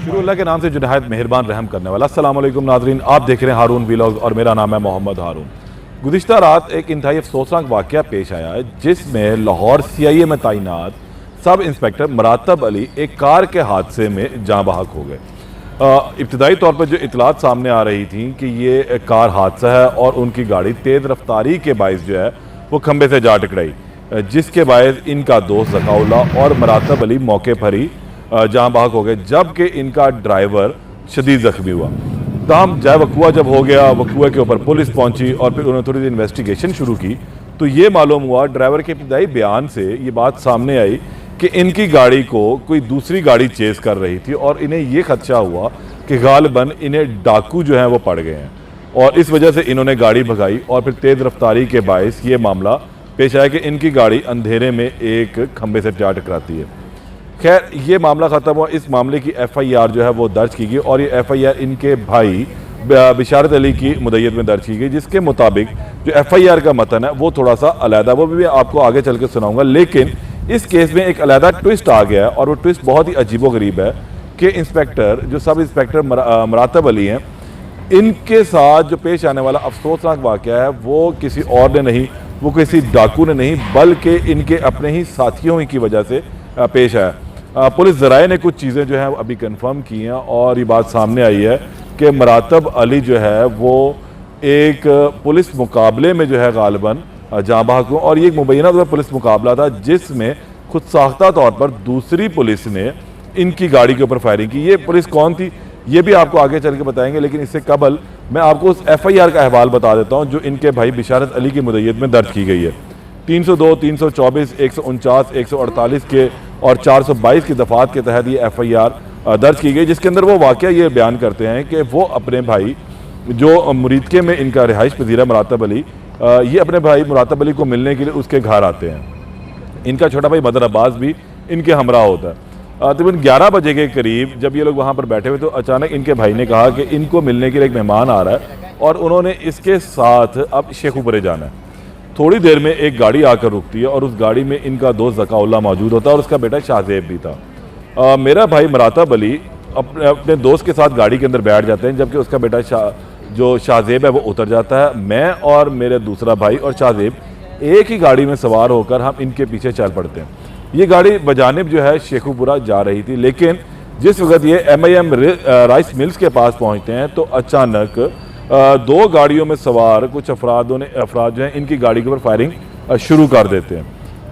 शुरू अल्लाह के नाम से जो नहायत मेहरबान रहम करने वाला। अस्सलाम वालेकुम नाज़रीन, आप देख रहे हैं हारून व्लॉग्स और मेरा नाम है मोहम्मद हारून। गुज़िश्ता रात एक इंतहाई अफसोसनाक वाक़या पेश आया है जिसमें लाहौर CIA में तैनात सब इंस्पेक्टर मरातब अली एक कार के हादसे में जाँ बहक हो गए। इब्तदाई तौर पर जो इतलात सामने आ रही थी कि ये कार हादसा है और उनकी गाड़ी तेज़ रफ्तारी के बायस जो है वो खंबे से जा टकराई, जिसके बायस इनका दोस्त ज़काउल्लाह और मरातब अली मौके पर ही जाँ बहक हो गए, जबकि इनका ड्राइवर शदीद ज़ख्मी हुआ। ताहम जय वकुआ जब हो गया, वकुआ के ऊपर पुलिस पहुंची और फिर उन्होंने थोड़ी सी इन्वेस्टिगेशन शुरू की तो ये मालूम हुआ ड्राइवर के इब्तदाई बयान से ये बात सामने आई कि इनकी गाड़ी को कोई दूसरी गाड़ी चेज़ कर रही थी और इन्हें ये खदशा हुआ कि गालिबन इन्हें डाकू जो हैं वो पड़ गए हैं और इस वजह से इन्होंने गाड़ी भगाई और फिर तेज़ रफ्तारी के बायस ये मामला पेश आया कि इनकी गाड़ी अंधेरे में एक खंबे से जा टकराती है। खैर ये मामला ख़त्म हुआ। इस मामले की FIR जो है वो दर्ज की गई और ये FIR इनके भाई बिशारत अली की मुद्दत में दर्ज की गई, जिसके मुताबिक जो FIR का मतन है वो थोड़ा सा अलहदा, वो भी आपको आगे चल के सुनाऊंगा। लेकिन इस केस में एक अलहदा ट्विस्ट आ गया और वो ट्विस्ट बहुत ही अजीबो गरीब है कि इंस्पेक्टर जो सब इंस्पेक्टर मरातब अली हैं, इनके साथ जो पेश आने वाला अफसोसनाक वाक़या है वो किसी और ने नहीं, वो किसी डाकू ने नहीं, बल्कि इनके अपने ही साथियों की वजह से पेश आया। पुलिस ज़राए ने कुछ चीज़ें जो है अभी कंफर्म की हैं और ये बात सामने आई है कि मरातब अली जो है वो एक पुलिस मुकाबले में जो है गालिबन जाँ बहक हुआ और ये एक मुबैना तौर पर पुलिस मुकाबला था जिसमें खुद साख्ता तौर पर दूसरी पुलिस ने इनकी गाड़ी के ऊपर फायरिंग की। ये पुलिस कौन थी ये भी आपको आगे चल के बताएंगे, लेकिन इससे कबल मैं आपको उस FIR का अहवाल बता देता हूँ जो इनके भाई बिशारत अली की मुद्दत में दर्ज की गई है। 302, 324, 149, 148 के और 422 की दफ़ात के तहत ये FIR दर्ज की गई, जिसके अंदर वो वाक़या ये बयान करते हैं कि वो अपने भाई जो मुरीदके में इनका रिहाइश पजीर है मरातब अली, ये अपने भाई मरातब अली को मिलने के लिए उसके घर आते हैं। इनका छोटा भाई मदर अब्बास भी इनके हमरा होता है। तकरीबन 11 बजे के करीब जब ये लोग वहाँ पर बैठे हुए तो अचानक इनके भाई ने कहा कि इनको मिलने के लिए एक मेहमान आ रहा है और उन्होंने इसके साथ अब शेखुपुरे जाना है। थोड़ी देर में एक गाड़ी आकर रुकती है और उस गाड़ी में इनका दोस्त ज़काउल्लाह मौजूद होता है और उसका बेटा शाहजेब भी था। मेरा भाई मरातब अली अपने दोस्त के साथ गाड़ी के अंदर बैठ जाते हैं, जबकि उसका बेटा जो शाहजेब है वो उतर जाता है। मैं और मेरे दूसरा भाई और शाहजेब एक ही गाड़ी में सवार होकर हम इनके पीछे चल पड़ते हैं। ये गाड़ी बजानिब जो है शेखुपुरा जा रही थी, लेकिन जिस वक्त ये MIM राइस मिल्स के पास पहुँचते हैं तो अचानक दो गाड़ियों में सवार कुछ अफराद जो हैं इनकी गाड़ी के ऊपर फायरिंग शुरू कर देते हैं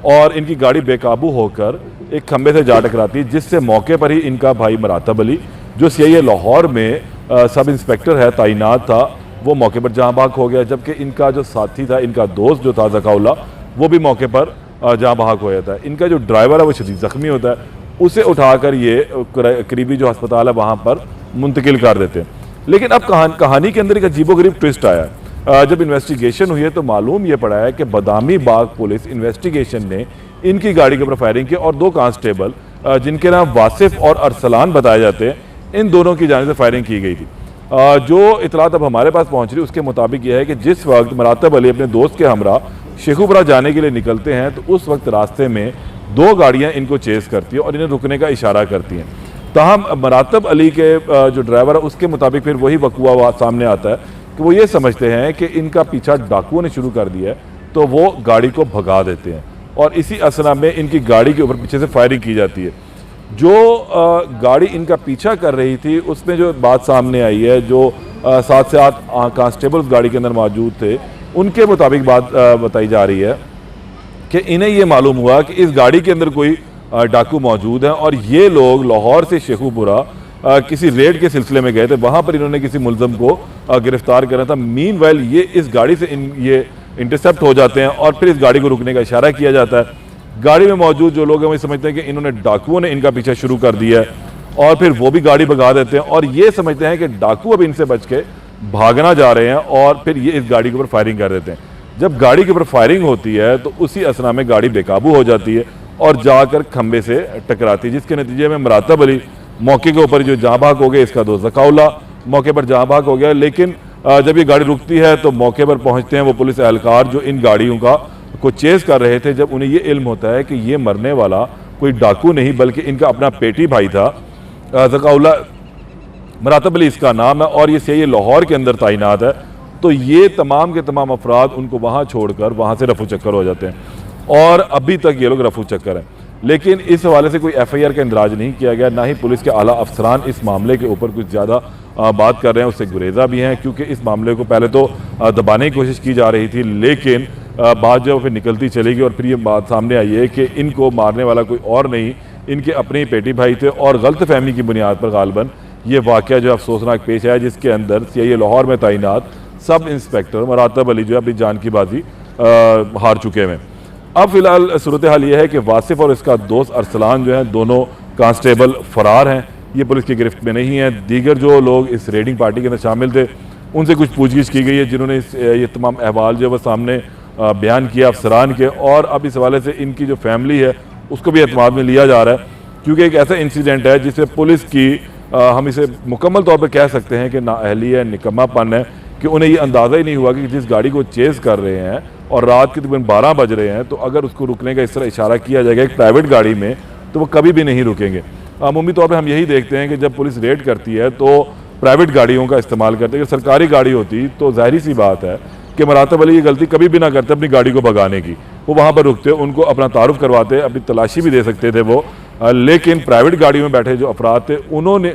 और इनकी गाड़ी बेकाबू होकर एक खंबे से जा टकराती है, जिससे मौके पर ही इनका भाई मरातब अली जो CIA लाहौर में सब इंस्पेक्टर है तैनात था, वो मौके पर जाँ बहक हो गया, जबकि इनका जो साथी था, इनका दोस्त जो था ज़काउल्लाह, वो भी मौके पर जाँ बहक हो जाता है। इनका जो ड्राइवर है वो शदीद ज़ख्मी होता है, उसे उठाकर ये करीबी जो अस्पताल है वहाँ पर मुंतकिल कर देते हैं। लेकिन अब कहानी के अंदर एक अजीबोगरीब ट्विस्ट आया। जब इन्वेस्टिगेशन हुई है तो मालूम ये पड़ा है कि बदामी बाग पुलिस इन्वेस्टिगेशन ने इनकी गाड़ी के ऊपर फायरिंग की और दो कांस्टेबल जिनके नाम वासिफ और अरसलान बताए जाते हैं, इन दोनों की जानिब से फायरिंग की गई थी। जो इतलात अब हमारे पास पहुँच रही उसके मुताबिक यह है कि जिस वक्त मरातब अली अपने दोस्त के हमरा शेखुपुरा जाने के लिए निकलते हैं तो उस वक्त रास्ते में दो गाड़ियाँ इनको चेज़ करती हैं और इन्हें रुकने का इशारा करती हैं। ताहम मरातब अली के जो ड्राइवर है उसके मुताबिक फिर वही वकुआ सामने आता है कि वो ये समझते हैं कि इनका पीछा डाकुओं ने शुरू कर दिया है, तो वो गाड़ी को भगा देते हैं और इसी असना में इनकी गाड़ी के ऊपर पीछे से फायरिंग की जाती है। जो गाड़ी इनका पीछा कर रही थी उसमें जो बात सामने आई है, जो 7 से 8 कांस्टेबल गाड़ी के अंदर मौजूद थे, उनके मुताबिक बात बताई जा रही है कि इन्हें ये मालूम हुआ कि इस गाड़ी के अंदर कोई डाकू मौजूद हैं और ये लोग लाहौर से शेखुपुरा किसी रेड के सिलसिले में गए थे, वहाँ पर इन्होंने किसी मुलजम को गिरफ्तार करा था। मीनवाइल ये इस गाड़ी से ये इंटरसेप्ट हो जाते हैं और फिर इस गाड़ी को रुकने का इशारा किया जाता है। गाड़ी में मौजूद जो लोग हैं वो समझते हैं कि इन्होंने डाकुओं ने इनका पीछा शुरू कर दिया है और फिर वो भी गाड़ी भगा देते हैं और ये समझते हैं कि डाकू अब इनसे बच के भागना जा रहे हैं और फिर ये इस गाड़ी के ऊपर फायरिंग कर देते हैं। जब गाड़ी के ऊपर फायरिंग होती है तो उसी असना में गाड़ी बेकाबू हो जाती है और जाकर खंबे से टकराती है, जिसके नतीजे में मरातब अली मौके के ऊपर जो जाँ बहक हो गए, इसका दोस्त ज़काउल्लाह मौके पर जाँ बहक हो गया। लेकिन जब ये गाड़ी रुकती है तो मौके पर पहुंचते हैं वो पुलिस एहलकार जो इन गाड़ियों को चेज़ कर रहे थे। जब उन्हें ये इल्म होता है कि ये मरने वाला कोई डाकू नहीं बल्कि इनका अपना पेटी भाई था ज़काउल्लाह, मरातब अली इसका नाम है और ये CIA लाहौर के अंदर तैनात है। तो ये तमाम के तमाम अफराद उनको वहाँ छोड़कर वहाँ से रफू चक्कर हो जाते हैं और अभी तक ये लोग रफू चक्कर हैं। लेकिन इस हवाले से कोई FIR का इंदराज नहीं किया गया, ना ही पुलिस के आला अफसरान इस मामले के ऊपर कुछ ज़्यादा बात कर रहे हैं, उससे गुरेजा भी हैं, क्योंकि इस मामले को पहले तो दबाने की कोशिश की जा रही थी, लेकिन बात जो फिर निकलती चली गई और फिर ये बात सामने आई है कि इनको मारने वाला कोई और नहीं, इनके अपने ही पेटी भाई थे और गलत फहमी की बुनियाद पर गालबन ये वाक़या जो अफसोसनाक पेश आया, जिसके अंदर CIA लाहौर में तैनात सब इंस्पेक्टर मरातब अली जो अपनी जान की बाजी हार चुके हैं। अब फिलहाल सूरत हाल ये है कि वासिफ और इसका दोस्त अरसलान जो है दोनों कांस्टेबल फरार हैं, ये पुलिस की गिरफ्त में नहीं है। दीगर जो लोग इस रेडिंग पार्टी के अंदर शामिल थे उनसे कुछ पूछगिछ की गई है, जिन्होंने ये तमाम अहवाल जो है सामने बयान किया अफसरान के, और अब इस हवाले से इनकी जो फैमिली है उसको भी एतमाद में लिया जा रहा है, क्योंकि एक ऐसा इंसिडेंट है जिससे पुलिस की हम इसे मुकम्मल तौर पर कह सकते हैं कि नाअहली है, निकम्मापन है, कि उन्हें ये अंदाज़ा ही नहीं हुआ कि जिस गाड़ी को चेज़ कर रहे हैं और रात के तकरीबन 12 बज रहे हैं, तो अगर उसको रुकने का इस तरह इशारा किया जाएगा एक प्राइवेट गाड़ी में तो वो कभी भी नहीं रुकेंगे। अमूमी तौर पर हम यही देखते हैं कि जब पुलिस रेड करती है तो प्राइवेट गाड़ियों का इस्तेमाल करते हैं। अगर सरकारी गाड़ी होती तो जाहिर सी बात है कि मरातब अली ये गलती कभी भी ना करते अपनी गाड़ी को भगाने की, वो वहाँ पर रुकते, उनको अपना तारुफ करवाते, अपनी तलाशी भी दे सकते थे वो, लेकिन प्राइवेट गाड़ियों में बैठे जो अफराद थे उन्होंने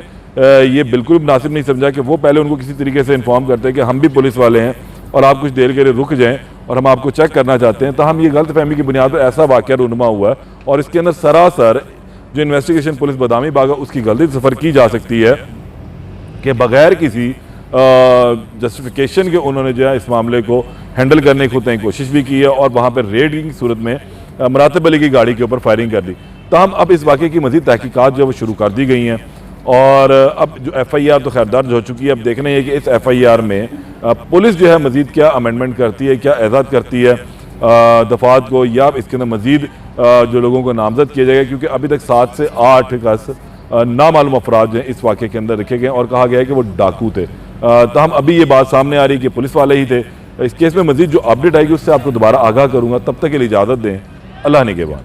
ये बिल्कुल मुनासिब नहीं समझा कि वो पहले उनको किसी तरीके से इन्फॉर्म करते हैं कि हम भी पुलिस वाले हैं और आप कुछ देर के लिए रुक जाएं और हम आपको चेक करना चाहते हैं। तो हम ये गलत फहमी की बुनियाद पर ऐसा वाक़या रूनुमा हुआ है और इसके अंदर सरासर जो इन्वेस्टिगेशन पुलिस बदामी बाग उसकी गलती सफ़र की जा सकती है कि बग़ैर किसी जस्टिफिकेशन के उन्होंने जो है इस मामले को हैंडल करने की खुद ही कोशिश भी की है और वहाँ पर रेड की सूरत में मरातब अली की गाड़ी के ऊपर फायरिंग कर दी। तमाम अब इस वाक़े की मज़ीद तहकीकात जो है वो शुरू कर दी गई हैं और अब जो FIR तो खैर दर्ज हो चुकी है। अब देखना है कि इस FIR में पुलिस जो है मज़ीद क्या अमेंडमेंट करती है, क्या एजाद करती है दफात को, या इसके अंदर मज़ीद जो लोगों को नामजद किया जाएगा, क्योंकि अभी तक 7 से 8 कस नामालूम अफराद जो हैं इस वाक़े के अंदर रखे गए और कहा गया है कि वो डाकू थे। तो हम अभी ये बात सामने आ रही है कि पुलिस वाले ही थे। इस केस में मज़ीद जो अपडेट आएगी उससे आपको दोबारा आगाह करूँगा। तब तक के लिए इजाज़त दें, अल्लाह निगहबान।